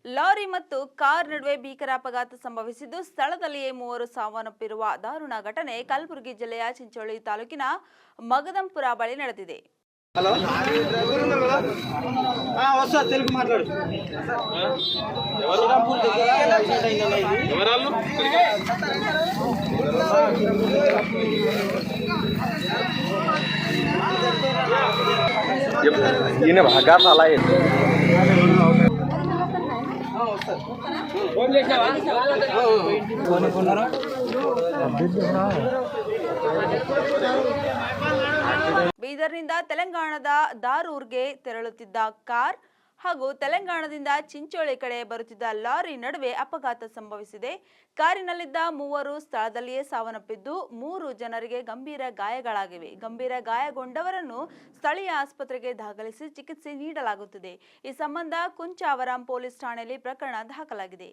Lorry ಮತ್ತು car ನಡುವೆ ಭೀಕರ ಅಪಘಾತ ಸಂಭವಿಸಿದ್ದು ಸ್ಥಳದಲ್ಲಿಯೇ ಮೂವರು ಸಾವನ್ನಪ್ಪಿರುವ ದಾರುಣ ಘಟನೆ ಕಲಬುರಗಿ ಜಿಲ್ಲೆಯ ಚಿಂಚೋಳಿ ತಾಲೂಕಿನ ಮಗದಂಪುರ ಬಳಿ ನಡೆದಿದೆ. హలో వస్తా తెలుగు మాట్లాడు శ్రీరాంపూర్ దగ్గర యాక్సిడెంట్ అయిందన్న ఇది వివరాలు ఈయన బాగా అలా ఫోన్ చేసావా ఫోన్ కొన్నారా ಬೀದರ್ನಿಂದ ತೆಲಂಗಾಣದ ದಾರೂರ್ಗೆ ತೆರಳುತ್ತಿದ್ದ ಕಾರ್ ಹಾಗೂ ತೆಲಂಗಾಣದಿಂದ ಚಿಂಚೋಳಿ ಕಡೆ ಬರುತ್ತಿದ್ದ ಲಾರಿ ನಡುವೆ ಅಪಘಾತ ಸಂಭವಿಸಿದೆ. ಕಾರಿನಲ್ಲಿದ್ದ ಮೂವರು ಸ್ಥಳದಲ್ಲಿಯೇ ಸಾವನ್ನಪ್ಪಿದ್ದು 3 ಜನರಿಗೆ ಗಂಭೀರ ಗಾಯಗಳಾಗಿವೆ. ಗಂಭೀರ ಗಾಯಗೊಂಡವರನ್ನು ಸ್ಥಳೀಯ ಆಸ್ಪತ್ರೆಗೆ ದಾಖಲಿಸಿ ಚಿಕಿತ್ಸೆ ನೀಡಲಾಗುತ್ತಿದೆ. ಈ ಸಂಬಂಧ ಕುಂಚಾವರಂ ಪೊಲೀಸ್ ಠಾಣೆಯಲ್ಲಿ ಪ್ರಕರಣ ದಾಖಲಾಗಿದೆ.